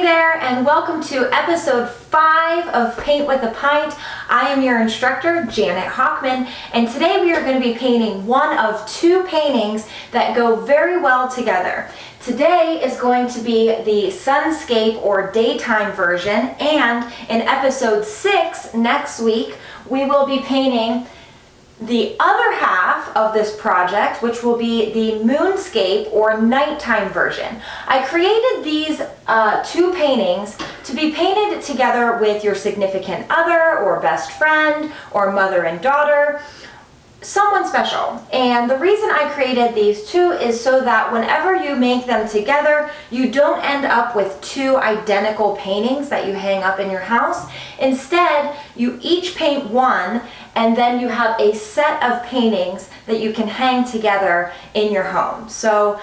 there, and welcome to episode 5 of Paint with a Pint. I am your instructor, Janet Hockman, and today we are going to be painting one of 2 paintings that go very well together. Today is going to be the Sunscape or daytime version, and in episode 6 next week we will be painting the other half of this project, which will be the moonscape or nighttime version. I created these 2 paintings to be painted together with your significant other or best friend or mother and daughter, someone special. And the reason I created these 2 is so that whenever you make them together, you don't end up with 2 identical paintings that you hang up in your house. Instead, you each paint one, and then you have a set of paintings that you can hang together in your home. So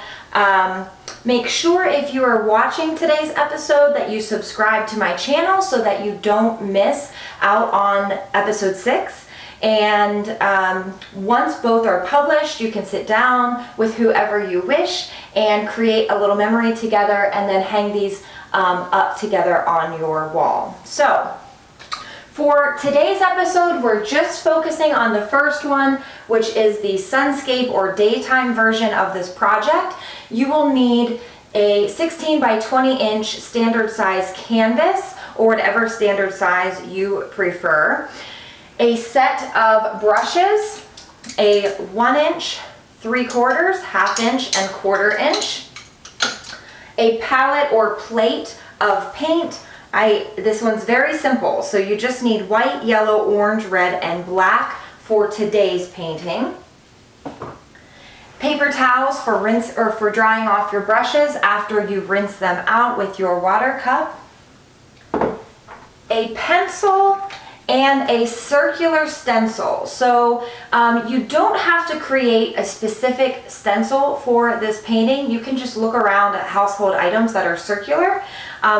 make sure if you are watching today's episode that you subscribe to my channel so that you don't miss out on episode 6. And once both are published, you can sit down with whoever you wish and create a little memory together and then hang these up together on your wall. So for today's episode, we're just focusing on the first one, which is the Sunscape or daytime version of this project. You will need a 16 by 20 inch standard size canvas, or whatever standard size you prefer, a set of brushes, a 1 inch, 3/4, 1/2 inch, and 1/4 inch, a palette or plate of paint. This one's very simple, so you just need white, yellow, orange, red, and black for today's painting. Paper towels for rinse or for drying off your brushes after you rinse them out with your water cup. A pencil and a circular stencil. So you don't have to create a specific stencil for this painting. You can just look around at household items that are circular.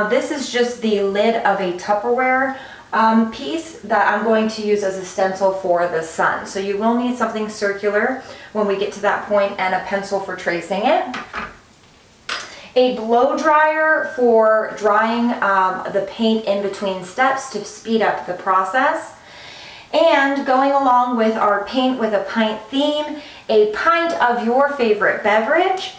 This is just the lid of a Tupperware piece that I'm going to use as a stencil for the sun. So you will need something circular when we get to that point, and a pencil for tracing it. A blow dryer for drying the paint in between steps to speed up the process. And going along with our Paint with a Pint theme, a pint of your favorite beverage.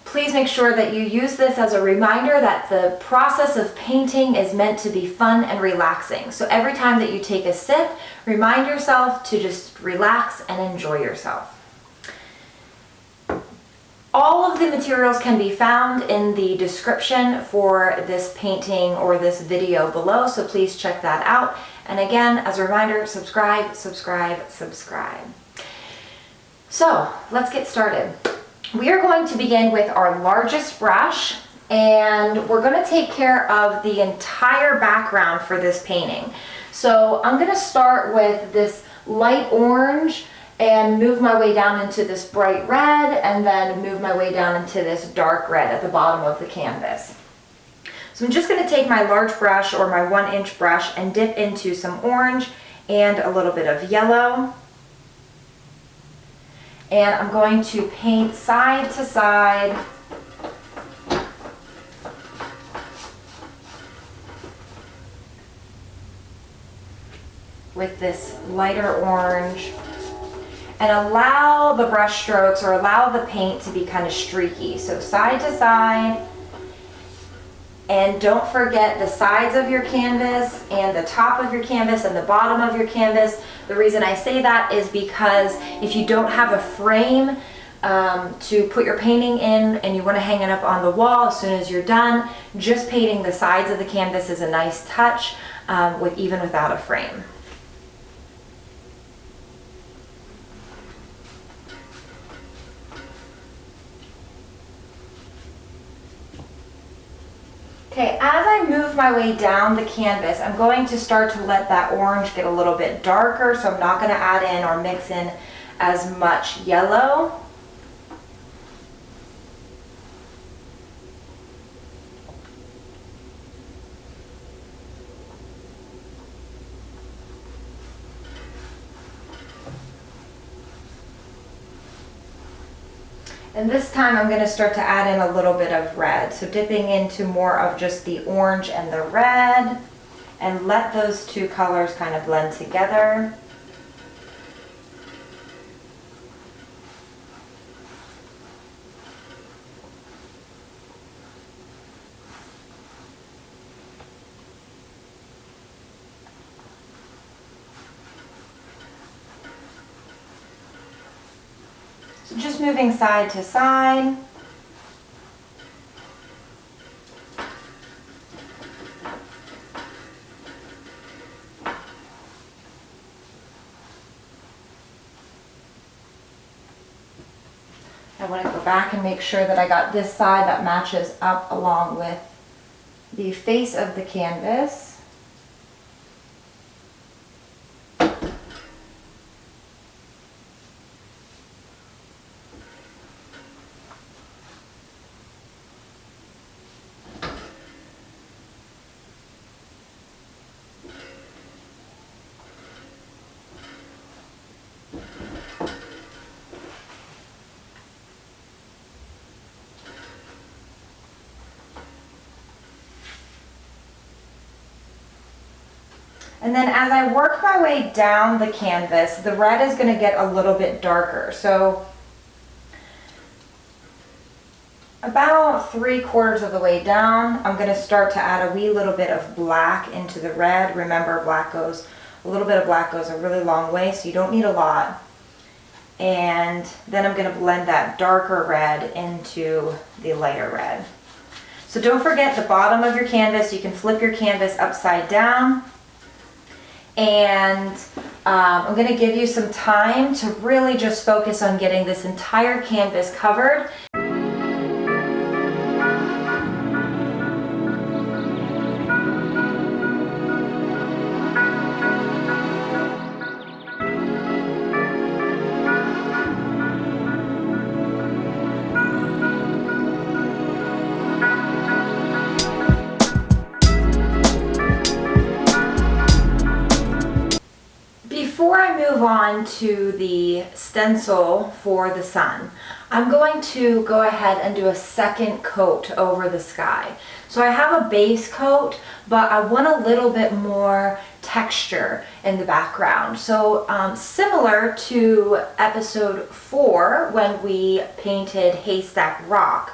Please make sure that you use this as a reminder that the process of painting is meant to be fun and relaxing. So every time that you take a sip, remind yourself to just relax and enjoy yourself. All of the materials can be found in the description for this painting or this video below, so please check that out. And again, as a reminder, subscribe, subscribe, subscribe. So let's get started. We are going to begin with our largest brush, and we're going to take care of the entire background for this painting. So I'm going to start with this light orange and move my way down into this bright red, and then move my way down into this dark red at the bottom of the canvas. So I'm just going to take my large brush or my 1 inch brush and dip into some orange and a little bit of yellow. And I'm going to paint side to side with this lighter orange, and allow the brush strokes or allow the paint to be kind of streaky. So side to side, and don't forget the sides of your canvas and the top of your canvas and the bottom of your canvas. The reason I say that is because if you don't have a frame to put your painting in and you want to hang it up on the wall as soon as you're done, just painting the sides of the canvas is a nice touch even without a frame. Okay, as I move my way down the canvas, I'm going to start to let that orange get a little bit darker, so I'm not going to add in or mix in as much yellow. And this time I'm going to start to add in a little bit of red. So dipping into more of just the orange and the red, and let those two colors kind of blend together. So just moving side to side. I want to go back and make sure that I got this side that matches up along with the face of the canvas. And then as I work my way down the canvas, the red is going to get a little bit darker. So about 3/4 of the way down, I'm going to start to add a wee little bit of black into the red. Remember, a little bit of black goes a really long way, so you don't need a lot. And then I'm going to blend that darker red into the lighter red. So don't forget the bottom of your canvas. You can flip your canvas upside down. And I'm going to give you some time to really just focus on getting this entire canvas covered. Before I move on to the stencil for the sun, I'm going to go ahead and do a second coat over the sky. So I have a base coat, but I want a little bit more texture in the background. So similar to episode 4 when we painted Haystack Rock,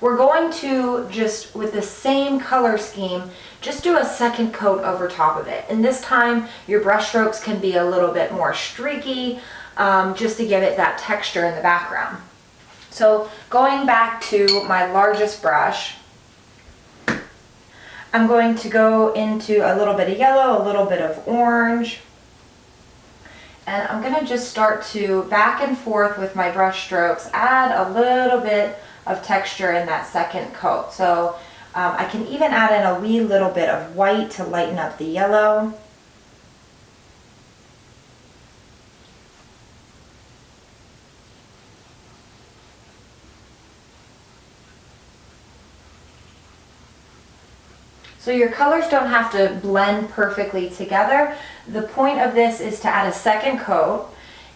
we're going to just, with the same color scheme, just do a second coat over top of it. And this time your brush strokes can be a little bit more streaky, just to give it that texture in the background. So going back to my largest brush, I'm going to go into a little bit of yellow, a little bit of orange, and I'm going to just start to back and forth with my brush strokes, add a little bit of texture in that second coat. So I can even add in a wee little bit of white to lighten up the yellow. So your colors don't have to blend perfectly together. The point of this is to add a second coat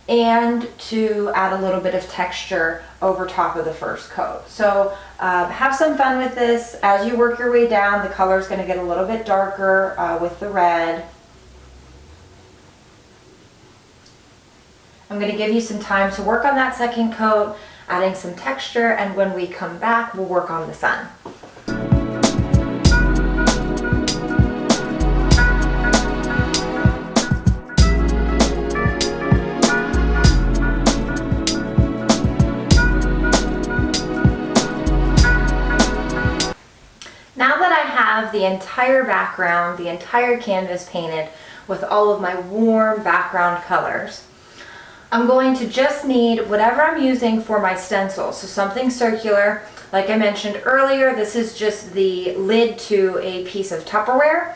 and to add a little bit of texture over top of the first coat. So have some fun with this. As you work your way down, the color is going to get a little bit darker with the red. I'm going to give you some time to work on that second coat, adding some texture, and when we come back, we'll work on the sun. Now that I have the entire background, the entire canvas painted with all of my warm background colors, I'm going to just need whatever I'm using for my stencil. So something circular. Like I mentioned earlier, this is just the lid to a piece of Tupperware.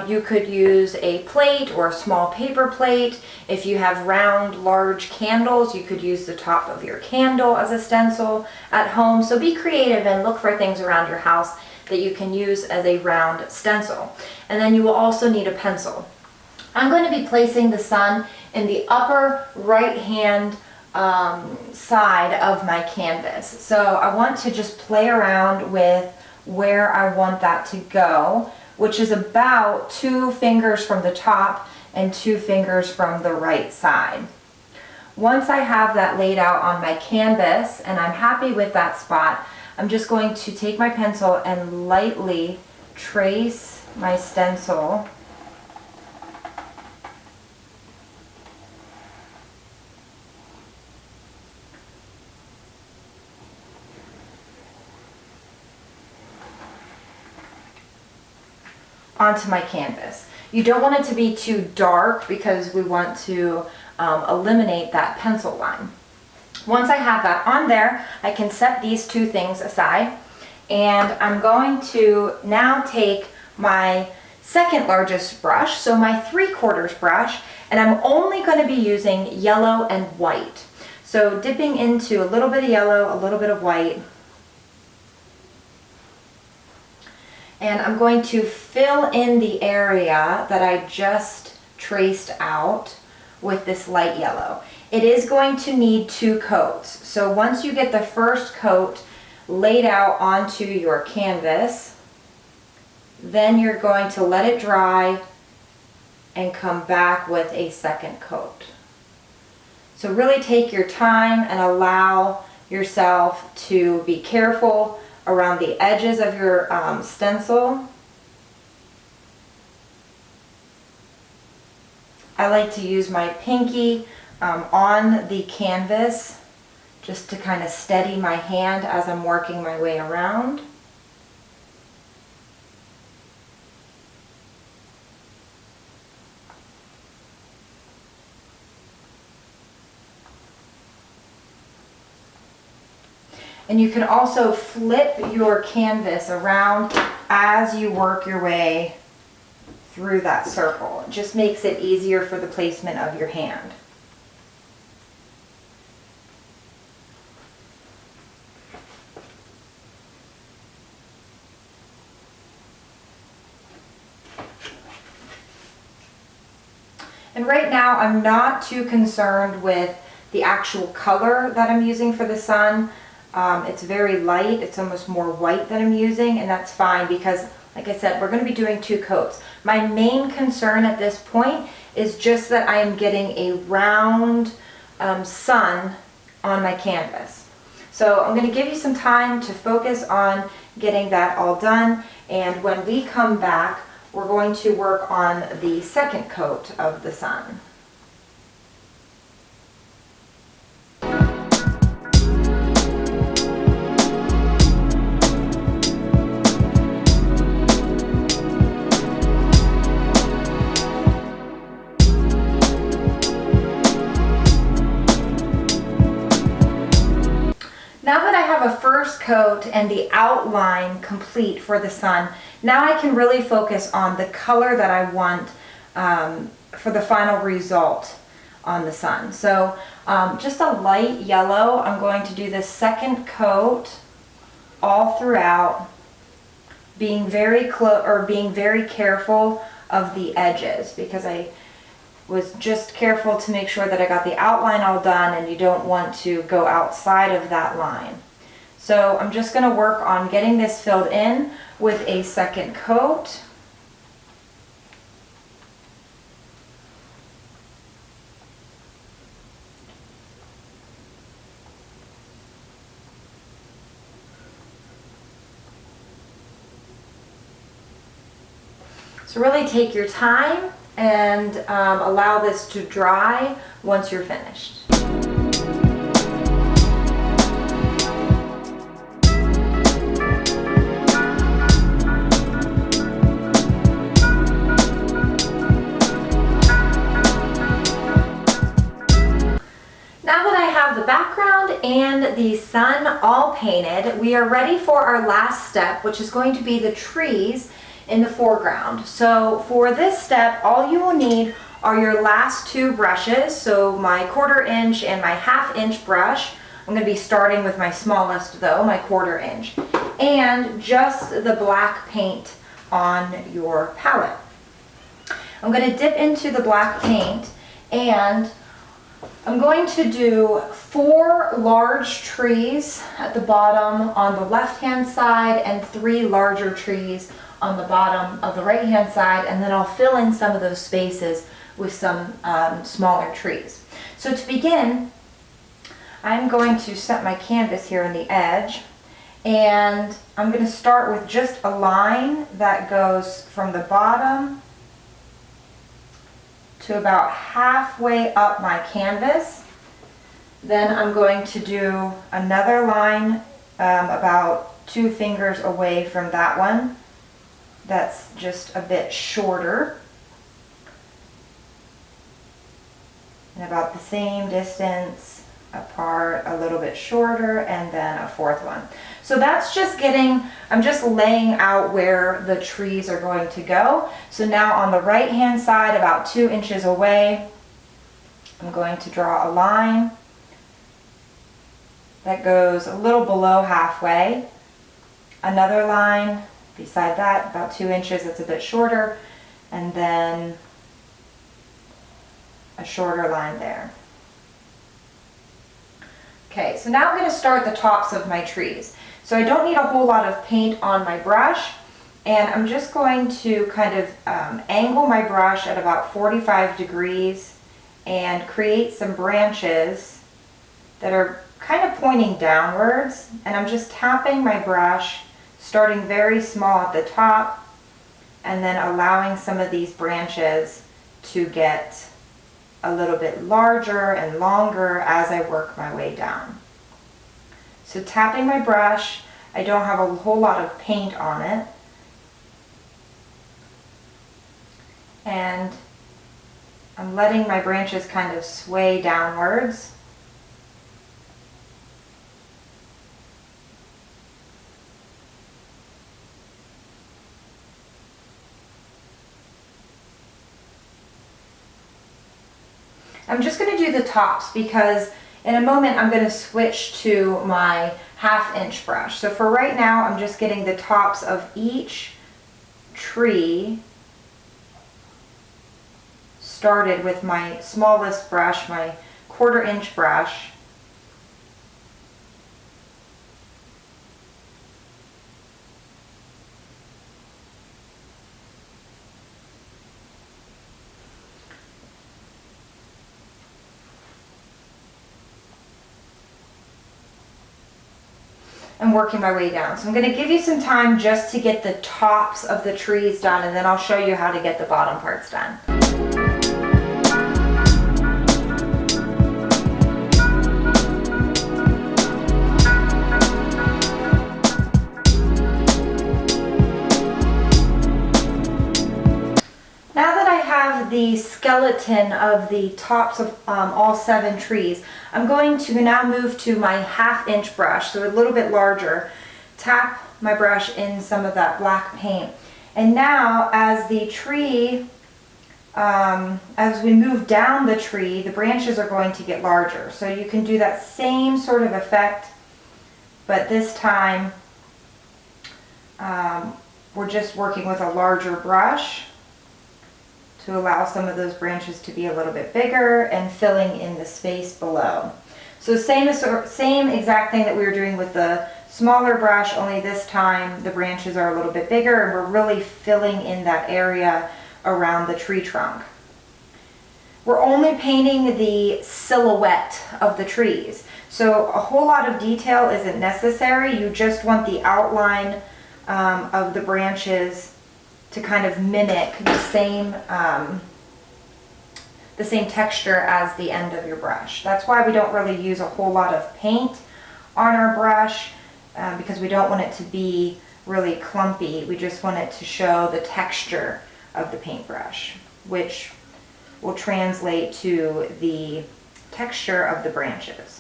You could use a plate or a small paper plate. If you have round, large candles, you could use the top of your candle as a stencil at home. So be creative and look for things around your house that you can use as a round stencil. And then you will also need a pencil. I'm going to be placing the sun in the upper right hand side of my canvas. So I want to just play around with where I want that to go, which is about 2 fingers from the top and 2 fingers from the right side. Once I have that laid out on my canvas and I'm happy with that spot, I'm just going to take my pencil and lightly trace my stencil onto my canvas. You don't want it to be too dark because we want to eliminate that pencil line. Once I have that on there, I can set these 2 things aside, and I'm going to now take my second largest brush, so my 3/4 brush, and I'm only going to be using yellow and white. So dipping into a little bit of yellow, a little bit of white, and I'm going to fill in the area that I just traced out with this light yellow. It is going to need 2 coats. So once you get the first coat laid out onto your canvas, then you're going to let it dry and come back with a second coat. So really take your time and allow yourself to be careful around the edges of your stencil. I like to use my pinky on the canvas just to kind of steady my hand as I'm working my way around. And you can also flip your canvas around as you work your way through that circle. It just makes it easier for the placement of your hand. And right now I'm not too concerned with the actual color that I'm using for the sun. It's very light, it's almost more white that I'm using, and that's fine because, like I said, we're going to be doing 2 coats. My main concern at this point is just that I am getting a round sun on my canvas. So I'm going to give you some time to focus on getting that all done, and when we come back, we're going to work on the second coat of the sun. Now that I have a first coat and the outline complete for the sun, now I can really focus on the color that I want for the final result on the sun. So just a light yellow. I'm going to do this second coat all throughout, being very careful of the edges, because I was just careful to make sure that I got the outline all done, and you don't want to go outside of that line. So I'm just going to work on getting this filled in with a second coat. So really take your time and allow this to dry once you're finished. Now that I have the background and the sun all painted, we are ready for our last step, which is going to be the trees in the foreground. So for this step, all you will need are your last 2 brushes. So my 1/4 inch and my 1/2 inch brush. I'm going to be starting with my smallest though, my 1/4 inch. And just the black paint on your palette. I'm going to dip into the black paint, and I'm going to do 4 large trees at the bottom on the left-hand side and 3 larger trees on the bottom of the right-hand side, and then I'll fill in some of those spaces with some smaller trees. So to begin, I'm going to set my canvas here on the edge, and I'm going to start with just a line that goes from the bottom to about halfway up my canvas. Then I'm going to do another line about 2 fingers away from that one. That's just a bit shorter. And about the same distance apart, a little bit shorter, and then a 4th one. So that's just I'm just laying out where the trees are going to go. So now on the right hand side, about 2 inches away, I'm going to draw a line that goes a little below halfway. Another line beside that, about 2 inches, that's a bit shorter, and then a shorter line there. Okay, so now I'm going to start the tops of my trees. So I don't need a whole lot of paint on my brush, and I'm just going to kind of angle my brush at about 45 degrees and create some branches that are kind of pointing downwards, and I'm just tapping my brush, starting very small at the top, and then allowing some of these branches to get a little bit larger and longer as I work my way down. So tapping my brush, I don't have a whole lot of paint on it. And I'm letting my branches kind of sway downwards. I'm just going to do the tops because in a moment I'm going to switch to my 1/2 inch brush. So for right now, I'm just getting the tops of each tree started with my smallest brush, my 1/4 inch brush. And working my way down. So I'm going to give you some time just to get the tops of the trees done, and then I'll show you how to get the bottom parts done. Now that I have the skeleton of the tops of all 7 trees, I'm going to now move to my 1/2 inch brush, so a little bit larger, tap my brush in some of that black paint. And now as the tree, as we move down the tree, the branches are going to get larger. So you can do that same sort of effect, but this time we're just working with a larger brush to allow some of those branches to be a little bit bigger and filling in the space below. So same exact thing that we were doing with the smaller brush, only this time the branches are a little bit bigger and we're really filling in that area around the tree trunk. We're only painting the silhouette of the trees, so a whole lot of detail isn't necessary. You just want the outline of the branches to kind of mimic the same texture as the end of your brush. That's why we don't really use a whole lot of paint on our brush, because we don't want it to be really clumpy. We just want it to show the texture of the paintbrush, which will translate to the texture of the branches.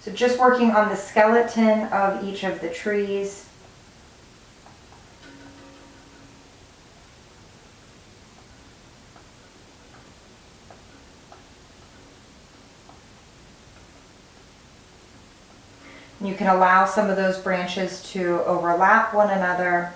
So just working on the skeleton of each of the trees. You can allow some of those branches to overlap one another.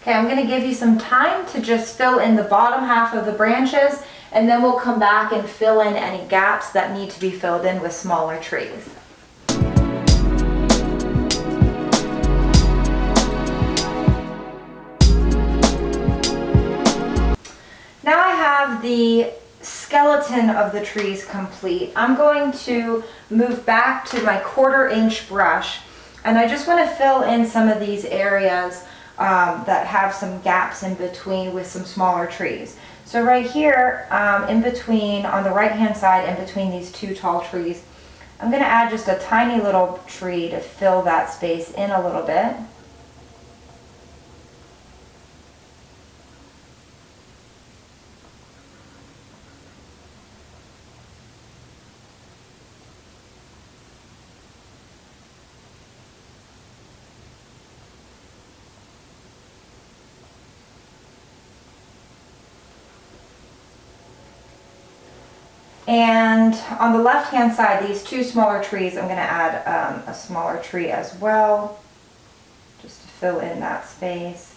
Okay, I'm going to give you some time to just fill in the bottom half of the branches, and then we'll come back and fill in any gaps that need to be filled in with smaller trees. Now I have the skeleton of the trees complete. I'm going to move back to my 1/4 inch brush, and I just want to fill in some of these areas that have some gaps in between with some smaller trees. So right here, in between, on the right hand side, in between these 2 tall trees, I'm going to add just a tiny little tree to fill that space in a little bit. And on the left hand side, these 2 smaller trees, I'm going to add a smaller tree as well, just to fill in that space.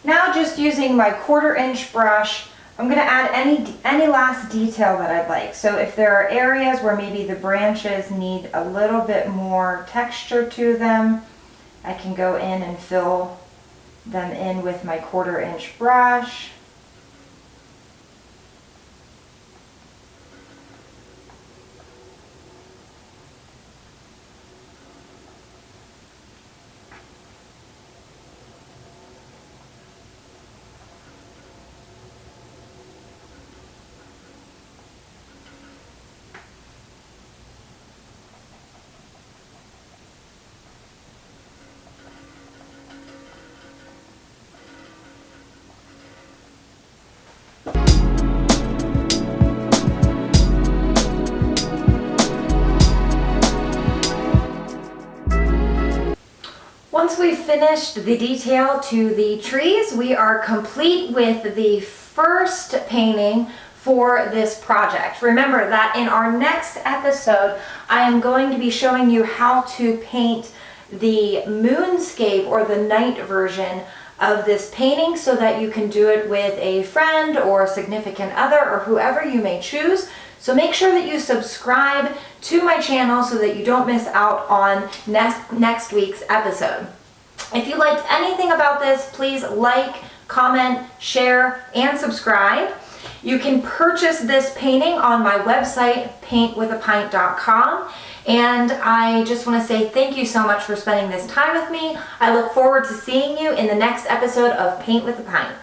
Now just using my 1/4 inch brush, I'm going to add any last detail that I'd like. So if there are areas where maybe the branches need a little bit more texture to them, I can go in and fill them in with my 1/4 inch brush. Once we've finished the detail to the trees, we are complete with the first painting for this project. Remember that in our next episode, I am going to be showing you how to paint the moonscape or the night version of this painting so that you can do it with a friend or significant other or whoever you may choose. So make sure that you subscribe to my channel so that you don't miss out on next week's episode. If you liked anything about this, please like, comment, share, and subscribe. You can purchase this painting on my website, paintwithapint.com. And I just want to say thank you so much for spending this time with me. I look forward to seeing you in the next episode of Paint with a Pint.